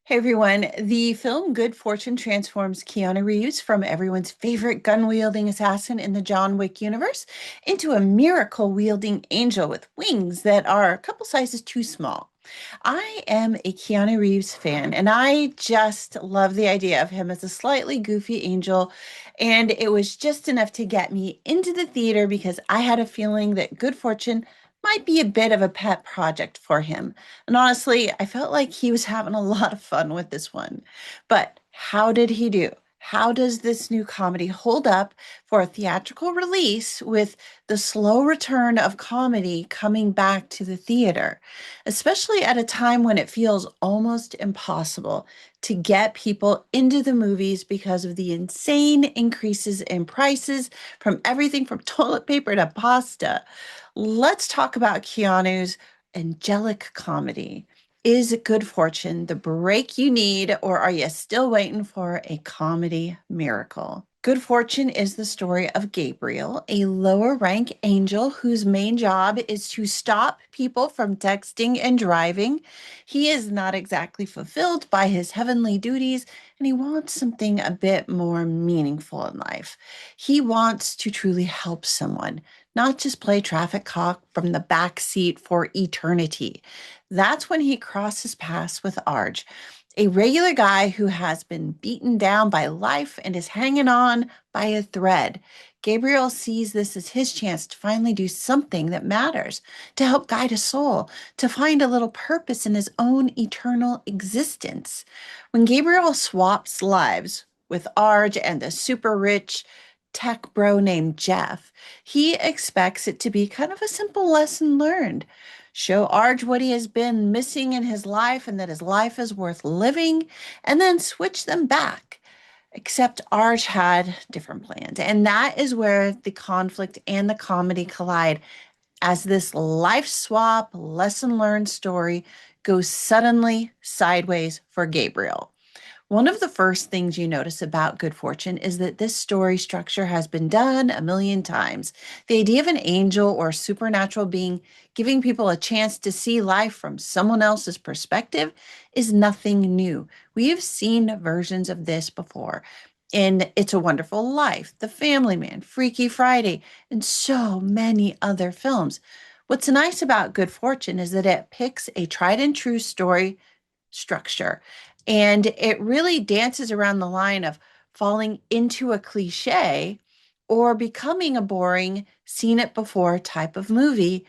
Hey everyone, the film Good Fortune transforms Keanu Reeves from everyone's favorite gun-wielding assassin in the John Wick universe into a miracle-wielding angel with wings that are a couple sizes too small. I am a Keanu Reeves fan, and I just love the idea of him as a slightly goofy angel, and it was just enough to get me into the theater because I had a feeling that Good Fortune might be a bit of a pet project for him. And honestly, I felt like he was having a lot of fun with this one. But how did he do? How does this new comedy hold up for a theatrical release with the slow return of comedy coming back to the theater, especially at a time when it feels almost impossible to get people into the movies because of the insane increases in prices from everything from toilet paper to pasta? Let's talk about Keanu's angelic comedy. Is Good Fortune the break you need, or are you still waiting for a comedy miracle? Good Fortune is the story of Gabriel, a lower rank angel whose main job is to stop people from texting and driving. He is not exactly fulfilled by his heavenly duties, and he wants something a bit more meaningful in life. He wants to truly help someone, not just play traffic cop from the back seat for eternity. That's when he crosses paths with Arj, a regular guy who has been beaten down by life and is hanging on by a thread. Gabriel sees this as his chance to finally do something that matters, to help guide a soul, to find a little purpose in his own eternal existence. When Gabriel swaps lives with Arj and the super rich tech bro named Jeff, he expects it to be kind of a simple lesson learned. Show Arj what he has been missing in his life and that his life is worth living, and then switch them back. Except Arj had different plans. And that is where the conflict and the comedy collide as this life swap, lesson learned story goes suddenly sideways for Gabriel. One of the first things you notice about Good Fortune is that this story structure has been done a million times. The idea of an angel or supernatural being giving people a chance to see life from someone else's perspective is nothing new. We have seen versions of this before in It's a Wonderful Life, The Family Man, Freaky Friday, and so many other films. What's nice about Good Fortune is that it picks a tried and true story structure. And it really dances around the line of falling into a cliche or becoming a boring, seen it before type of movie.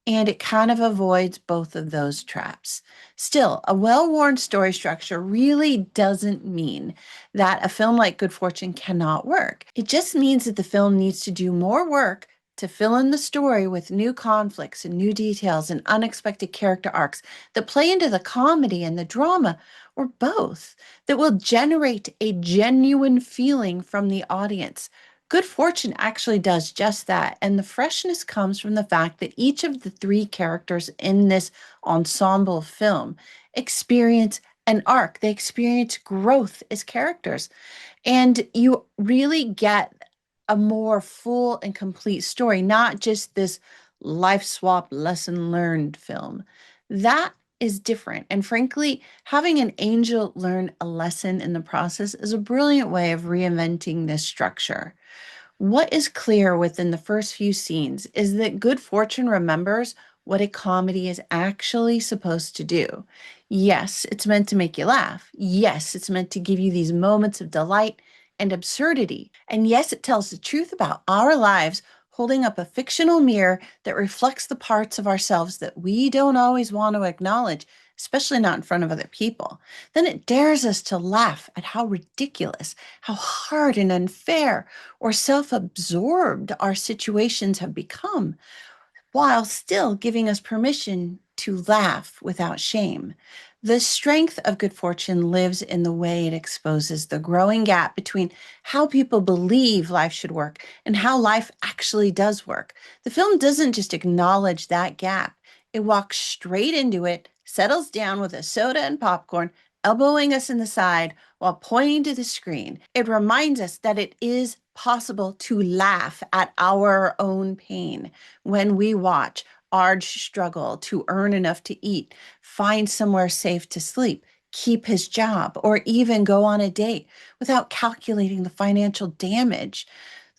And it kind of avoids both of those traps. Still, a well worn story structure really doesn't mean that a film like Good Fortune cannot work. It just means that the film needs to do more work to fill in the story with new conflicts and new details and unexpected character arcs that play into the comedy and the drama, or both, that will generate a genuine feeling from the audience. Good Fortune actually does just that, and the freshness comes from the fact that each of the three characters in this ensemble film experience an arc. They experience growth as characters, and you really get a more full and complete story, not just this life swap lesson learned film. That is different. And frankly, having an angel learn a lesson in the process is a brilliant way of reinventing this structure. What is clear within the first few scenes is that Good Fortune remembers what a comedy is actually supposed to do. Yes, it's meant to make you laugh. Yes, it's meant to give you these moments of delight and absurdity. And yes, it tells the truth about our lives, holding up a fictional mirror that reflects the parts of ourselves that we don't always want to acknowledge, especially not in front of other people. Then it dares us to laugh at how ridiculous, how hard and unfair or self absorbed our situations have become, while still giving us permission to laugh without shame. The strength of Good Fortune lives in the way it exposes the growing gap between how people believe life should work and how life actually does work. The film doesn't just acknowledge that gap, it walks straight into it, settles down with a soda and popcorn, elbowing us in the side while pointing to the screen. It reminds us that it is possible to laugh at our own pain when we watch Arj struggle to earn enough to eat, find somewhere safe to sleep, keep his job or even go on a date without calculating the financial damage.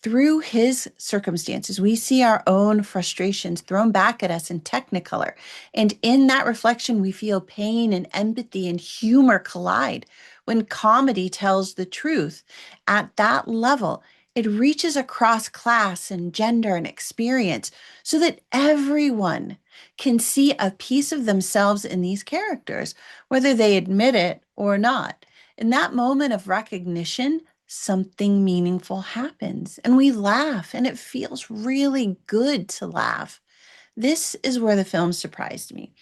Through his circumstances, we see our own frustrations thrown back at us in Technicolor. And in that reflection, we feel pain and empathy and humor collide. When comedy tells the truth at that level, it reaches across class and gender and experience so that everyone can see a piece of themselves in these characters, whether they admit it or not. In that moment of recognition, something meaningful happens and we laugh, and it feels really good to laugh. This is where the film surprised me.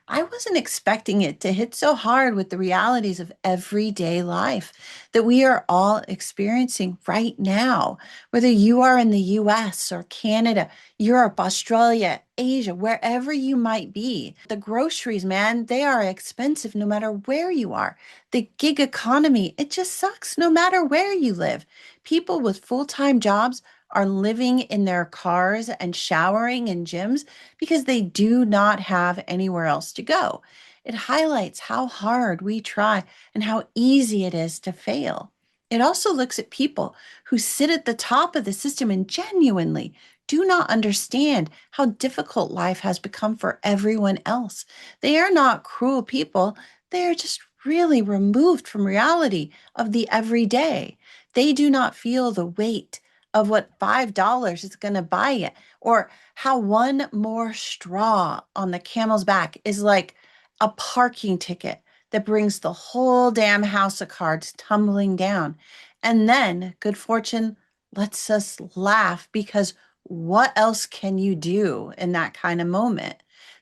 I wasn't expecting it to hit so hard with the realities of everyday life that we are all experiencing right now, whether you are in the US or Canada, Europe, Australia, Asia, wherever you might be. The groceries, man, they are expensive no matter where you are. The gig economy, it just sucks no matter where you live. People with full time jobs are living in their cars and showering in gyms because they do not have anywhere else to go. It highlights how hard we try and how easy it is to fail. It also looks at people who sit at the top of the system and genuinely do not understand how difficult life has become for everyone else. They are not cruel people, they are just really removed from reality of the everyday. They do not feel the weight of what $5 is going to buy you, or how one more straw on the camel's back is like a parking ticket that brings the whole damn house of cards tumbling down. And then good fortune lets us laugh because what else can you do in that kind of moment?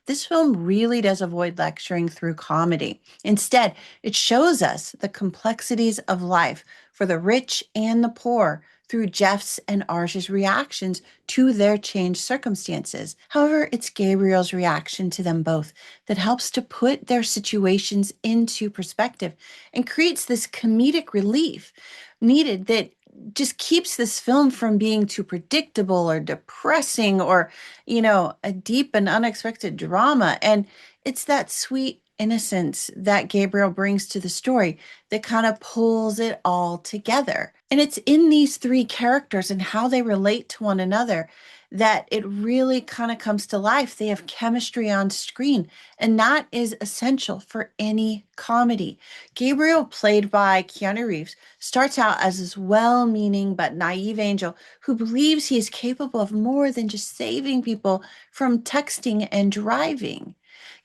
This film really does avoid lecturing through comedy. Instead, it shows us the complexities of life for the rich and the poor through Jeff's and Arj's reactions to their changed circumstances. However, it's Gabriel's reaction to them both that helps to put their situations into perspective and creates this comedic relief needed that just keeps this film from being too predictable or depressing or, a deep and unexpected drama. And it's that sweet innocence that Gabriel brings to the story that kind of pulls it all together. And it's in these three characters and how they relate to one another that it really kind of comes to life. They have chemistry on screen, and that is essential for any comedy. Gabriel, played by Keanu Reeves, starts out as this well meaning but naive angel who believes he is capable of more than just saving people from texting and driving.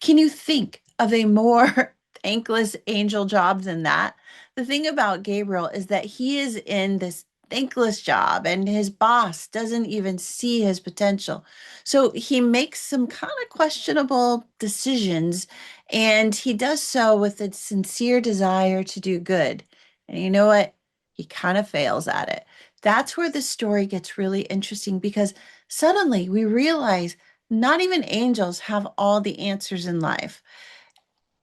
Can you think of a more thankless angel job than that? The thing about Gabriel is that he is in this thankless job and his boss doesn't even see his potential. So he makes some kind of questionable decisions, and he does so with a sincere desire to do good. And you know what? He kind of fails at it. That's where the story gets really interesting because suddenly we realize not even angels have all the answers in life.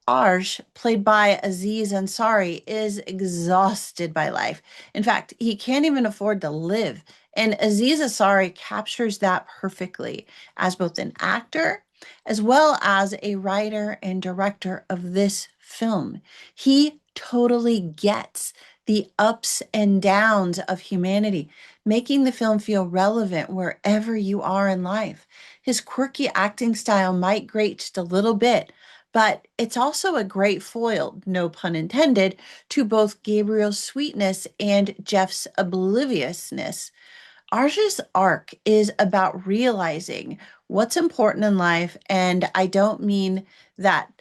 Arj, played by Aziz Ansari, is exhausted by life. In fact, he can't even afford to live. And Aziz Ansari captures that perfectly as both an actor as well as a writer and director of this film. He totally gets the ups and downs of humanity, making the film feel relevant wherever you are in life. His quirky acting style might grate just a little bit, but it's also a great foil, no pun intended, to both Gabriel's sweetness and Jeff's obliviousness. Arja's arc is about realizing what's important in life, and I don't mean that,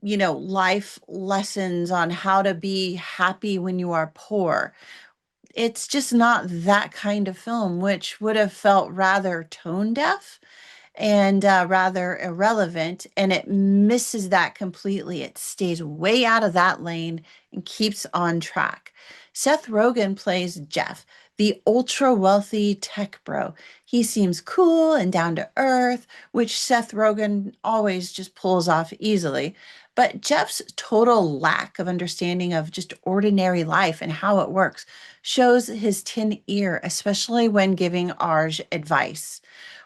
life lessons on how to be happy when you are poor. It's just not that kind of film, which would have felt rather tone deaf and rather irrelevant, and it misses that completely. It stays way out of that lane and keeps on track. Seth Rogen plays Jeff, the ultra wealthy tech bro. He seems cool and down to earth, which Seth Rogen always just pulls off easily. But Jeff's total lack of understanding of just ordinary life and how it works shows his tin ear, especially when giving Arj advice.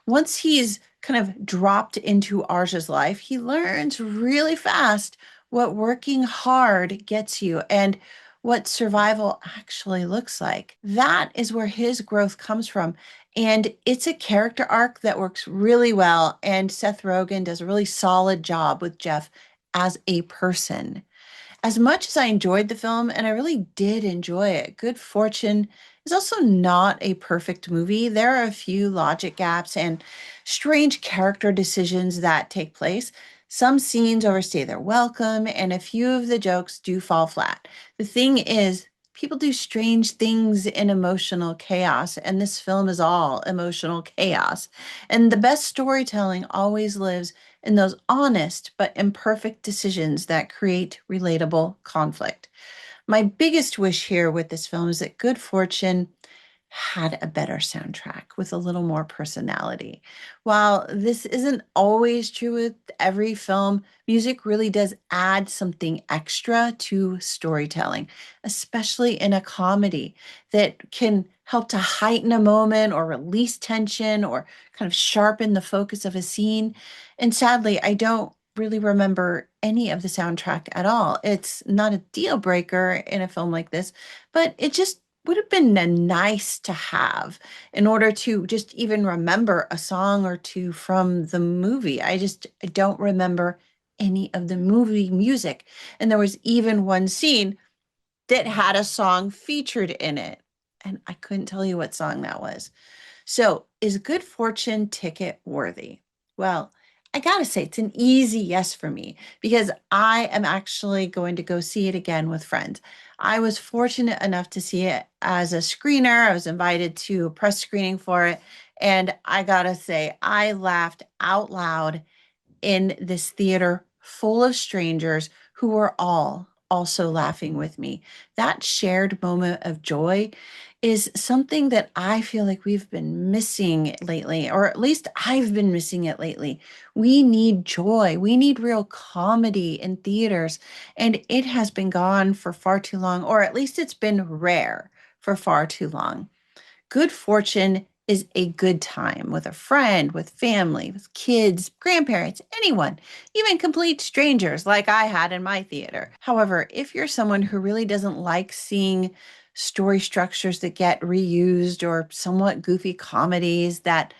Once he's kind of dropped into Arja's life, he learns really fast what working hard gets you and what survival actually looks like. That is where his growth comes from. And it's a character arc that works really well. And Seth Rogen does a really solid job with Jeff as a person. As much as I enjoyed the film, and I really did enjoy it, Good Fortune is also not a perfect movie. There are a few logic gaps and strange character decisions that take place. Some scenes overstay their welcome, and a few of the jokes do fall flat. The thing is, people do strange things in emotional chaos, and this film is all emotional chaos. And the best storytelling always lives in those honest but imperfect decisions that create relatable conflict. My biggest wish here with this film is that Good Fortune had a better soundtrack with a little more personality. While this isn't always true with every film, music really does add something extra to storytelling, especially in a comedy that can help to heighten a moment or release tension or kind of sharpen the focus of a scene. And sadly, I don't really remember any of the soundtrack at all. It's not a deal breaker in a film like this, but it just would have been nice to have in order to just even remember a song or two from the movie. I don't remember any of the movie music. And there was even one scene that had a song featured in it. And I couldn't tell you what song that was. So, is Good Fortune ticket worthy? Well, I gotta say, it's an easy yes for me because I am actually going to go see it again with friends. I was fortunate enough to see it as a screener. I was invited to a press screening for it. And I gotta say, I laughed out loud in this theater full of strangers who were all also laughing with me. That shared moment of joy is something that I feel like we've been missing lately, or at least I've been missing it lately. We need joy. We need real comedy in theaters, and it has been gone for far too long, or at least it's been rare for far too long. Good fortune is a good time with a friend, with family, with kids, grandparents, anyone, even complete strangers like I had in my theater. However, if you're someone who really doesn't like seeing story structures that get reused or somewhat goofy comedies that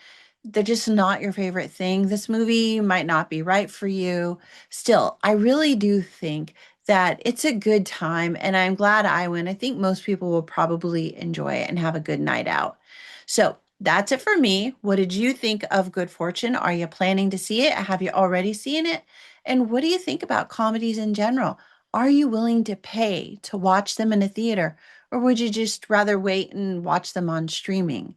they're just not your favorite thing, this movie might not be right for you. Still, I really do think that it's a good time and I'm glad I went. I think most people will probably enjoy it and have a good night out. So that's it for me. What did you think of Good Fortune? Are you planning to see it? Have you already seen it? And what do you think about comedies in general? Are you willing to pay to watch them in a theater, or would you just rather wait and watch them on streaming?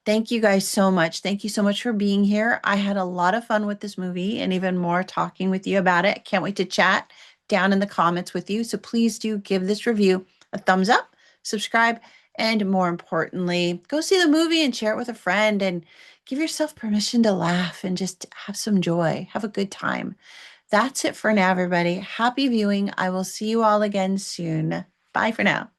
Thank you guys so much. Thank you so much for being here. I had a lot of fun with this movie and even more talking with you about it. Can't wait to chat down in the comments with you. So please do give this review a thumbs up, subscribe, and more importantly, go see the movie and share it with a friend and give yourself permission to laugh and just have some joy. Have a good time. That's it for now, everybody. Happy viewing. I will see you all again soon. Bye for now.